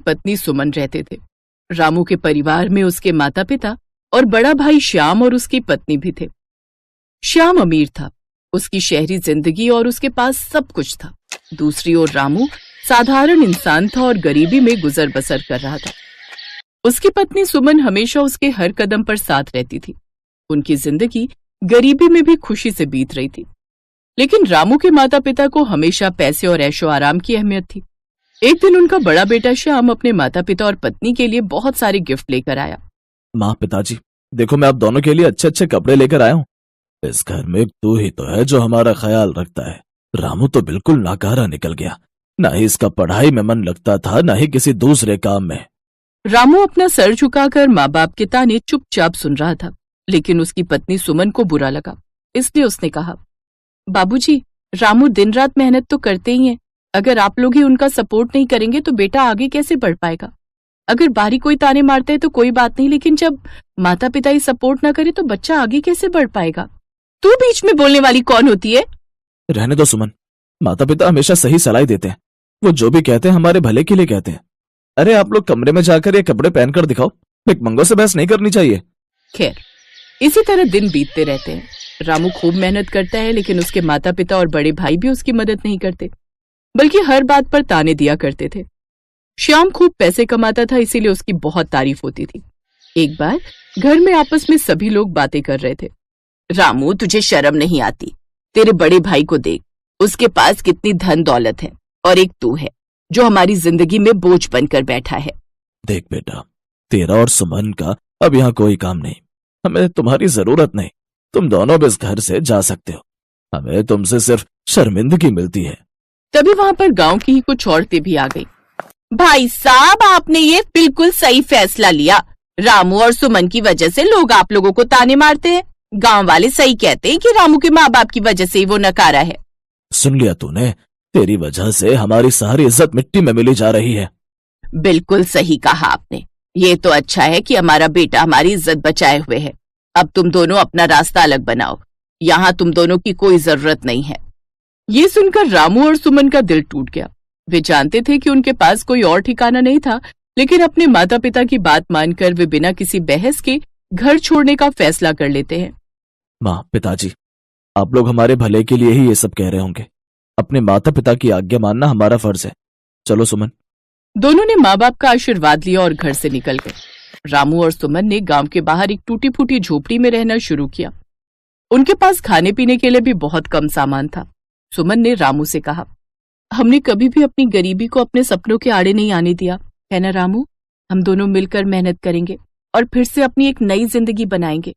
पत्नी सुमन रहते थे। रामू के परिवार में उसके माता पिता और बड़ा भाई श्याम और उसकी पत्नी भी थे। श्याम अमीर था, उसकी शहरी जिंदगी और उसके पास सब कुछ था। दूसरी ओर रामू साधारण इंसान था और गरीबी में गुजर बसर कर रहा था। उसकी पत्नी सुमन हमेशा उसके हर कदम पर साथ रहती थी। उनकी जिंदगी गरीबी में भी खुशी से बीत रही थी। लेकिन रामू के माता पिता को हमेशा पैसे और ऐशो आराम की अहमियत थी। एक दिन उनका बड़ा बेटा श्याम अपने माता पिता और पत्नी के लिए बहुत सारे गिफ्ट लेकर आया। माँ, पिताजी, देखो मैं आप दोनों के लिए अच्छे अच्छे कपड़े लेकर आया हूँ। इस घर में तू ही तो है जो हमारा ख्याल रखता है। रामू तो बिल्कुल नाकारा निकल गया, ना ही इसका पढ़ाई में मन लगता था, ना ही किसी दूसरे काम में। रामू अपना सर झुकाकर माँ बाप के ताने चुपचाप सुन रहा था, लेकिन उसकी पत्नी सुमन को बुरा लगा, इसलिए उसने कहा, बाबूजी, रामू दिन रात मेहनत तो करते ही हैं। अगर आप लोग ही उनका सपोर्ट नहीं करेंगे तो बेटा आगे कैसे बढ़ पाएगा? अगर बाहरी कोई ताने मारते हैं तो कोई बात नहीं, लेकिन जब माता पिता ही सपोर्ट ना करे तो बच्चा आगे कैसे बढ़ पाएगा? तू बीच में बोलने वाली कौन होती है? रहने दो सुमन, माता पिता हमेशा सही सलाह देते हैं। वो जो भी कहते हैं हमारे भले के लिए कहते हैं। अरे आप लोग कमरे में जाकर ये कपड़े पहनकर दिखाओ, भिखमंगों से बहस नहीं करनी चाहिए। खैर, इसी तरह दिन बीतते रहते हैं। रामू खूब मेहनत करता है, लेकिन उसके माता पिता और बड़े भाई भी उसकी मदद नहीं करते, बल्कि हर बात पर ताने दिया करते थे। श्याम खूब पैसे कमाता था, इसीलिए उसकी बहुत तारीफ होती थी। एक बार घर में आपस में सभी लोग बातें कर रहे थे। रामू, तुझे शर्म नहीं आती? तेरे बड़े भाई को देख, उसके पास कितनी धन दौलत है, और एक तू है जो हमारी जिंदगी में बोझ बनकर बैठा है। देख बेटा, तेरा और सुमन का अब यहाँ कोई काम नहीं। हमें तुम्हारी जरूरत नहीं, तुम दोनों भी इस घर से जा सकते हो। हमें तुमसे सिर्फ शर्मिंदगी मिलती है। तभी वहां पर गांव की ही कुछ औरतें भी आ गई। भाई साहब, आपने ये बिल्कुल सही फैसला लिया। रामू और सुमन की वजह से लोग आप लोगों को ताने मारते हैं। गांव वाले सही कहते हैं कि रामू के माँ बाप की वजह से ही वो नकारा है। सुन लिया तूने? तेरी वजह से हमारी सारी इज्जत मिट्टी में मिली जा रही है। बिल्कुल सही कहा आपने। ये तो अच्छा है कि हमारा बेटा हमारी इज्जत बचाए हुए है। अब तुम दोनों अपना रास्ता अलग बनाओ, यहाँ तुम दोनों की कोई जरूरत नहीं है। ये सुनकर रामू और सुमन का दिल टूट गया। वे जानते थे कि उनके पास कोई और ठिकाना नहीं था, लेकिन अपने माता पिता की बात मानकर वे बिना किसी बहस के घर छोड़ने का फैसला कर लेते हैं। माँ, पिताजी, आप लोग हमारे भले के लिए ही ये सब कह रहे होंगे। अपने माता पिता की आज्ञा मानना हमारा फर्ज है। चलो सुमन। दोनों ने माँ बाप का आशीर्वाद लिया और घर से निकल गए। रामू और सुमन ने गांव के बाहर एक टूटी फूटी झोपड़ी में रहना शुरू किया। उनके पास खाने पीने के लिए भी बहुत कम सामान था। सुमन ने रामू से कहा, हमने कभी भी अपनी गरीबी को अपने सपनों के आड़े नहीं आने दिया, है ना रामू? हम दोनों मिलकर मेहनत करेंगे और फिर से अपनी एक नई जिंदगी बनाएंगे।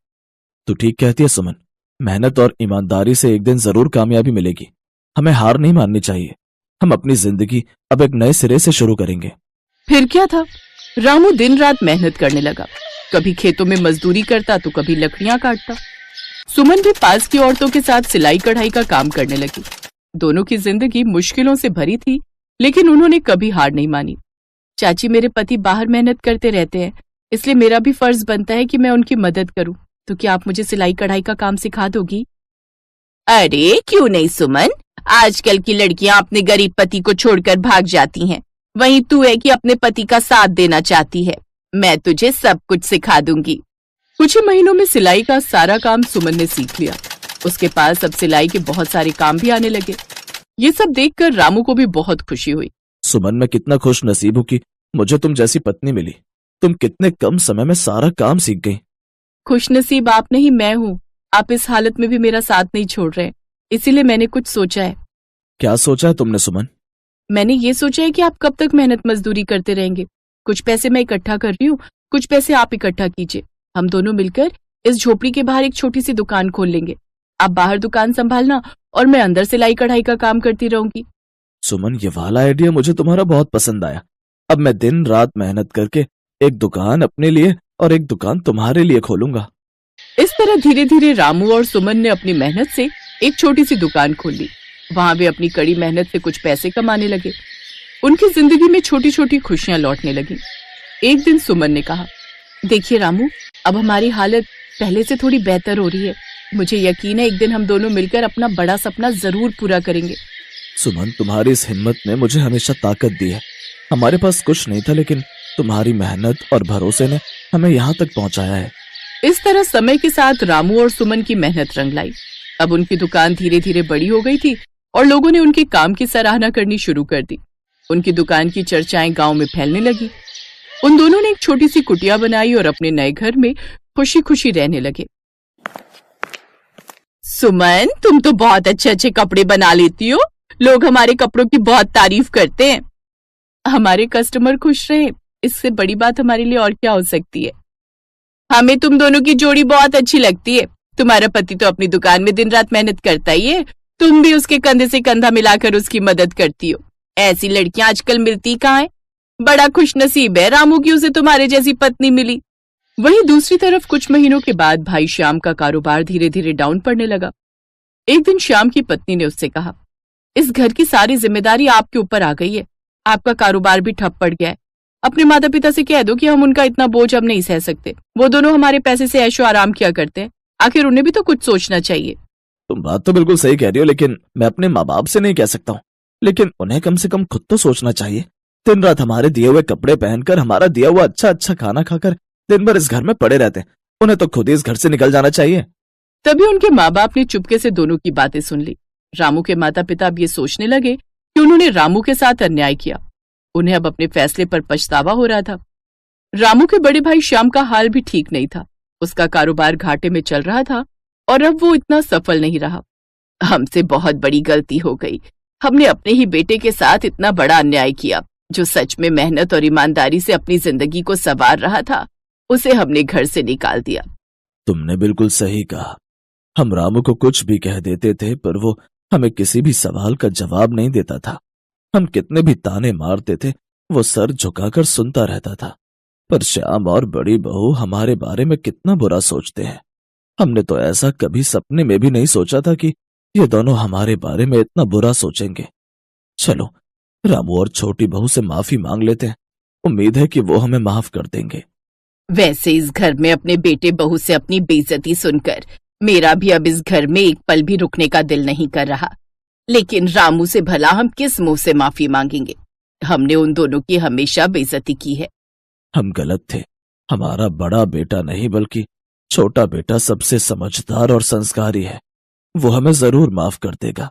तू ठीक कहती है सुमन, मेहनत और ईमानदारी से एक दिन जरूर कामयाबी मिलेगी। हमें हार नहीं माननी चाहिए। हम अपनी जिंदगी अब एक नए सिरे से शुरू करेंगे। फिर क्या था, रामू दिन रात मेहनत करने लगा। कभी खेतों में मजदूरी करता तो कभी लकड़ियां काटता। सुमन भी पास की औरतों के साथ सिलाई कढ़ाई का काम करने लगी। दोनों की जिंदगी मुश्किलों से भरी थी, लेकिन उन्होंने कभी हार नहीं मानी। चाची, मेरे पति बाहर मेहनत करते रहते हैं, इसलिए मेरा भी फर्ज बनता है कि मैं उनकी मदद करूं। तो क्या आप मुझे सिलाई कढ़ाई का काम सिखा दोगी? अरे क्यों नहीं सुमन, आजकल की लड़कियां अपने गरीब पति को छोड़कर भाग जाती हैं। वहीं तू है कि अपने पति का साथ देना चाहती है। मैं तुझे सब कुछ सिखा दूंगी। कुछ ही महीनों में सिलाई का सारा काम सुमन ने सीख लिया। उसके पास अब सिलाई के बहुत सारे काम भी आने लगे। ये सब देखकर रामू को भी बहुत खुशी हुई। सुमन, मैं कितना खुश नसीब हूँ कि मुझे तुम जैसी पत्नी मिली। तुम कितने कम समय में सारा काम सीख गई। खुश नसीब आप नहीं, मैं हूँ। आप इस हालत में भी मेरा साथ नहीं छोड़ रहे, इसीलिए मैंने कुछ सोचा है। क्या सोचा है तुमने सुमन? मैंने ये सोचा है कि आप कब तक मेहनत मजदूरी करते रहेंगे। कुछ पैसे मैं इकट्ठा कर रही हूँ, कुछ पैसे आप इकट्ठा कीजिए। हम दोनों मिलकर इस झोपड़ी के बाहर एक छोटी सी दुकान खोल लेंगे। आप बाहर दुकान संभालना और मैं अंदर सिलाई कढ़ाई का काम करती रहूंगी। सुमन, ये वाला आइडिया मुझे तुम्हारा बहुत पसंद आया। अब मैं दिन रात मेहनत करके एक दुकान अपने लिए और एक दुकान तुम्हारे लिए खोलूंगा। इस तरह धीरे धीरे रामू और सुमन ने अपनी मेहनत से एक छोटी सी दुकान खोल ली। वहां वे अपनी कड़ी मेहनत से कुछ पैसे कमाने लगे। उनकी जिंदगी में छोटी छोटी खुशियां लौटने लगी। एक दिन सुमन ने कहा, देखिए रामू, अब हमारी हालत पहले से थोड़ी बेहतर हो रही है। मुझे यकीन है एक दिन हम दोनों मिलकर अपना बड़ा सपना जरूर पूरा करेंगे। सुमन, तुम्हारी इस हिम्मत ने मुझे हमेशा ताकत दी है। हमारे पास कुछ नहीं था, लेकिन तुम्हारी मेहनत और भरोसे ने हमें यहाँ तक पहुँचाया है। इस तरह समय के साथ रामू और सुमन की मेहनत रंग लाई। अब उनकी दुकान धीरे धीरे बड़ी हो गई थी और लोगों ने उनके काम की सराहना करनी शुरू कर दी। उनकी दुकान की चर्चाएं गांव में फैलने लगी। उन दोनों ने एक छोटी सी कुटिया बनाई और अपने नए घर में खुशी खुशी रहने लगे। सुमन, तुम तो बहुत अच्छे अच्छे कपड़े बना लेती हो। लोग हमारे कपड़ों की बहुत तारीफ करते हैं। हमारे कस्टमर खुश रहे, इससे बड़ी बात हमारे लिए और क्या हो सकती है। हमें तुम दोनों की जोड़ी बहुत अच्छी लगती है। तुम्हारा पति तो अपनी दुकान में दिन रात मेहनत करता ही है, तुम भी उसके कंधे से कंधा मिलाकर उसकी मदद करती हो। ऐसी लड़कियां आजकल मिलती कहाँ है। बड़ा खुशनसीब है रामू की उसे तुम्हारे जैसी पत्नी मिली। वहीं दूसरी तरफ कुछ महीनों के बाद भाई श्याम का कारोबार धीरे धीरे डाउन पड़ने लगा। एक दिन श्याम की पत्नी ने उससे कहा, इस घर की सारी जिम्मेदारी आपके ऊपर आ गई है। आपका कारोबार भी ठप पड़ गया है। अपने माता पिता से कह दो कि हम उनका इतना बोझ अब नहीं सह सकते। वो दोनों हमारे पैसे से ऐशो आराम किया करते हैं, आखिर उन्हें भी तो कुछ सोचना चाहिए। तुम बात तो बिल्कुल सही कह रही हो, लेकिन मैं अपने माँ बाप से नहीं कह सकता हूँ। लेकिन उन्हें कम से कम खुद तो सोचना चाहिए। दिन रात हमारे दिए हुए कपड़े पहनकर, हमारा दिया हुआ अच्छा अच्छा खाना खाकर दिन भर इस घर में पड़े रहते हैं। उन्हें तो खुद ही इस घर से निकल जाना चाहिए। तभी उनके माँ बाप ने चुपके से दोनों की बातें सुन ली। रामू के माता पिता अब ये सोचने लगे कि उन्होंने रामू के साथ अन्याय किया। उन्हें अब अपने फैसले पर पछतावा हो रहा था। रामू के बड़े भाई श्याम का हाल भी ठीक नहीं था। उसका कारोबार घाटे में चल रहा था और अब वो इतना सफल नहीं रहा। हमसे बहुत बड़ी गलती हो गई। हमने अपने ही बेटे के साथ इतना बड़ा अन्याय किया। जो सच में मेहनत और ईमानदारी से अपनी जिंदगी को संवार रहा था, उसे हमने घर से निकाल दिया। तुमने बिल्कुल सही कहा। हम रामू को कुछ भी कह देते थे, पर वो हमें किसी भी सवाल का जवाब नहीं देता था। हम कितने भी ताने मारते थे, वो सर झुकाकर सुनता रहता था। पर श्याम और बड़ी बहू हमारे बारे में कितना बुरा सोचते हैं। हमने तो ऐसा कभी सपने में भी नहीं सोचा था कि ये दोनों हमारे बारे में इतना बुरा सोचेंगे। चलो, रामू और छोटी बहू से माफी मांग लेते हैं। उम्मीद है कि वो हमें माफ कर देंगे। वैसे इस घर में अपने बेटे बहू से अपनी बेइज्जती सुनकर मेरा भी अब इस घर में एक पल भी रुकने का दिल नहीं कर रहा। लेकिन रामू से भला हम किस मुंह से माफी मांगेंगे। हमने उन दोनों की हमेशा बेइज्जती की है। हम गलत थे। हमारा बड़ा बेटा नहीं, बल्कि छोटा बेटा सबसे समझदार और संस्कारी है। वो हमें जरूर माफ कर देगा।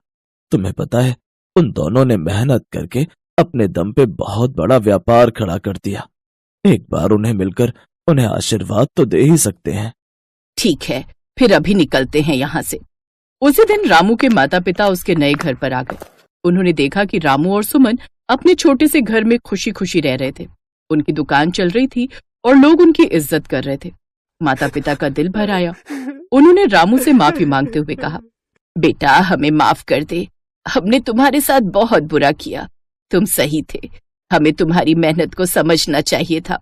तुम्हें पता है, उन दोनों ने मेहनत करके अपने दम पे बहुत बड़ा व्यापार खड़ा कर दिया। एक बार उन्हें मिलकर उन्हें आशीर्वाद तो दे ही सकते हैं। ठीक है, फिर अभी निकलते हैं यहाँ से। उसी दिन रामू के माता पिता उसके नए घर पर आ गए। उन्होंने देखा कि रामू और सुमन अपने छोटे से घर में खुशी खुशी रह रहे थे। उनकी दुकान चल रही थी और लोग उनकी इज्जत कर रहे थे। माता पिता का दिल भर आया। उन्होंने रामू से माफी मांगते हुए कहा, बेटा हमें माफ कर दे। हमने तुम्हारे साथ बहुत बुरा किया। तुम सही थे। हमें तुम्हारी मेहनत को समझना चाहिए था।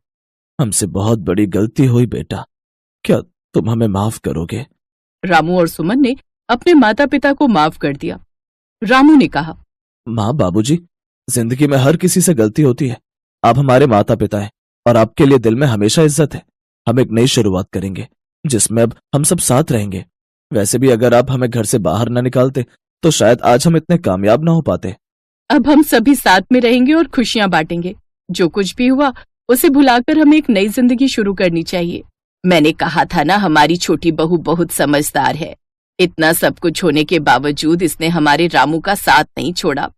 हमसे बहुत बड़ी गलती हुई बेटा। क्या तुम हमें माफ करोगे? रामू और सुमन ने अपने माता पिता को माफ कर दिया। रामू ने कहा, माँ बाबूजी, जिंदगी में हर किसी से गलती होती है। आप हमारे माता पिता हैं और आपके लिए दिल में हमेशा इज्जत है। हम एक नई शुरुआत करेंगे जिसमें अब हम सब साथ रहेंगे। वैसे भी अगर आप हमें घर से बाहर न निकालते तो शायद आज हम इतने कामयाब ना हो पाते। अब हम सभी साथ में रहेंगे और खुशियां बांटेंगे। जो कुछ भी हुआ उसे भुलाकर हमें एक नई जिंदगी शुरू करनी चाहिए। मैंने कहा था ना, हमारी छोटी बहू बहुत समझदार है। इतना सब कुछ होने के बावजूद इसने हमारे रामू का साथ नहीं छोड़ा।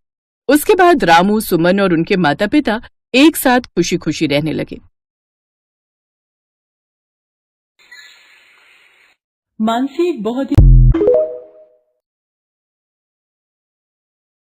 उसके बाद रामू, सुमन और उनके माता पिता एक साथ खुशी खुशी रहने लगे। मानसी एक बहुत ही